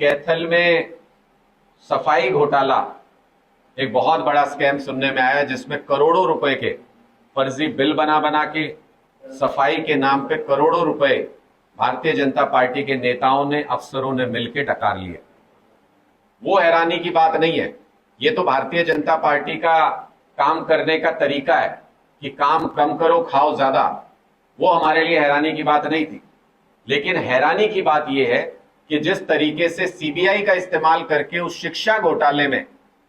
कैथल में सफाई घोटाला एक बहुत बड़ा स्कैम सुनने में आया, जिसमें करोड़ों रुपए के फर्जी बिल बना बना के सफाई के नाम पे करोड़ों रुपए भारतीय जनता पार्टी के नेताओं ने, अफसरों ने मिलकर डकार लिए। वो हैरानी की बात नहीं है, ये तो भारतीय जनता पार्टी का काम करने का तरीका है कि काम कम करो खाओ ज्यादा। वो हमारे लिए हैरानी की बात नहीं थी। लेकिन हैरानी की बात यह है कि जिस तरीके से सीबीआई का इस्तेमाल करके उस शिक्षा घोटाले में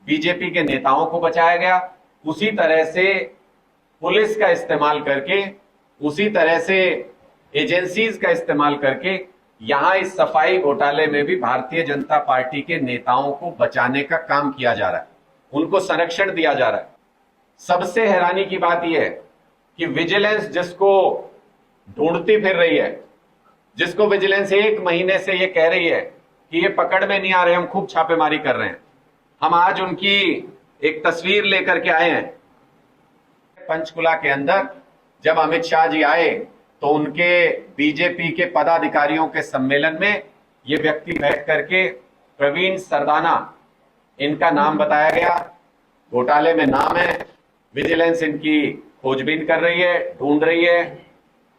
बीजेपी के नेताओं को बचाया गया, उसी तरह से पुलिस का इस्तेमाल करके, उसी तरह से एजेंसीज का इस्तेमाल करके यहां इस सफाई घोटाले में भी भारतीय जनता पार्टी के नेताओं को बचाने का काम किया जा रहा है, उनको संरक्षण दिया जा रहा है। सबसे हैरानी की बात यह है कि विजिलेंस जिसको ढूंढती फिर रही है, जिसको विजिलेंस एक महीने से ये कह रही है कि ये पकड़ में नहीं आ रहे, हम खूब छापेमारी कर रहे हैं, हम आज उनकी एक तस्वीर लेकर के आए हैं। पंचकुला के अंदर जब अमित शाह जी आए तो उनके बीजेपी के पदाधिकारियों के सम्मेलन में ये व्यक्ति बैठ करके प्रवीण सरदाना इनका नाम बताया गया, घोटाले में नाम है, विजिलेंस इनकी खोजबीन कर रही है, ढूंढ रही है,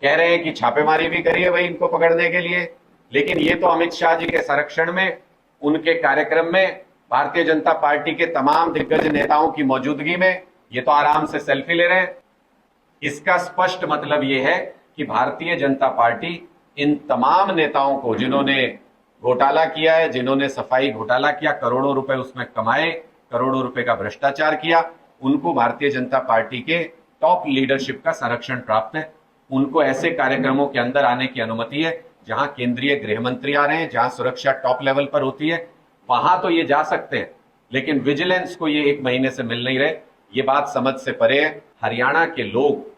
कह रहे हैं कि छापेमारी भी करी है भाई इनको पकड़ने के लिए। लेकिन ये तो अमित शाह जी के संरक्षण में, उनके कार्यक्रम में, भारतीय जनता पार्टी के तमाम दिग्गज नेताओं की मौजूदगी में ये तो आराम से सेल्फी ले रहे हैं। इसका स्पष्ट मतलब ये है कि भारतीय जनता पार्टी इन तमाम नेताओं को, जिन्होंने घोटाला किया है, जिन्होंने सफाई घोटाला किया, करोड़ों रुपए उसमें कमाए, करोड़ों रुपए का भ्रष्टाचार किया, उनको भारतीय जनता पार्टी के टॉप लीडरशिप का संरक्षण प्राप्त है। उनको ऐसे कार्यक्रमों के अंदर आने की अनुमति है जहां केंद्रीय गृह मंत्री आ रहे हैं, जहां सुरक्षा टॉप लेवल पर होती है, वहां तो ये जा सकते हैं। लेकिन विजिलेंस को ये एक महीने से मिल नहीं रहे, ये बात समझ से परे है। हरियाणा के लोग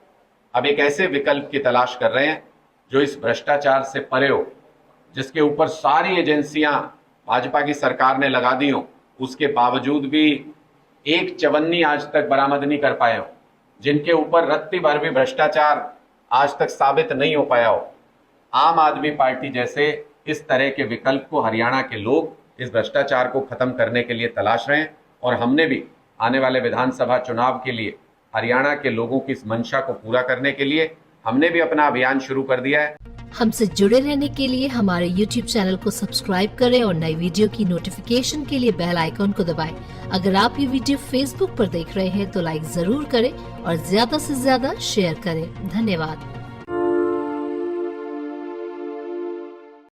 अब एक ऐसे विकल्प की तलाश कर रहे हैं जो इस भ्रष्टाचार से परे हो, जिसके ऊपर सारी एजेंसियां भाजपा की सरकार ने लगा दी हो, उसके बावजूद भी एक चवन्नी आज तक बरामद नहीं कर पाए हो, जिनके ऊपर रत्ती भर भी भ्रष्टाचार आज तक साबित नहीं हो पाया हो। आम आदमी पार्टी जैसे इस तरह के विकल्प को हरियाणा के लोग इस भ्रष्टाचार को खत्म करने के लिए तलाश रहे हैं। और हमने भी आने वाले विधानसभा चुनाव के लिए हरियाणा के लोगों की इस मंशा को पूरा करने के लिए हमने भी अपना अभियान शुरू कर दिया है। हमसे जुड़े रहने के लिए हमारे YouTube चैनल को सब्सक्राइब करें और नई वीडियो की नोटिफिकेशन के लिए बेल आइकॉन को दबाएं। अगर आप ये वीडियो Facebook पर देख रहे हैं तो लाइक जरूर करें और ज्यादा से ज्यादा शेयर करें। धन्यवाद।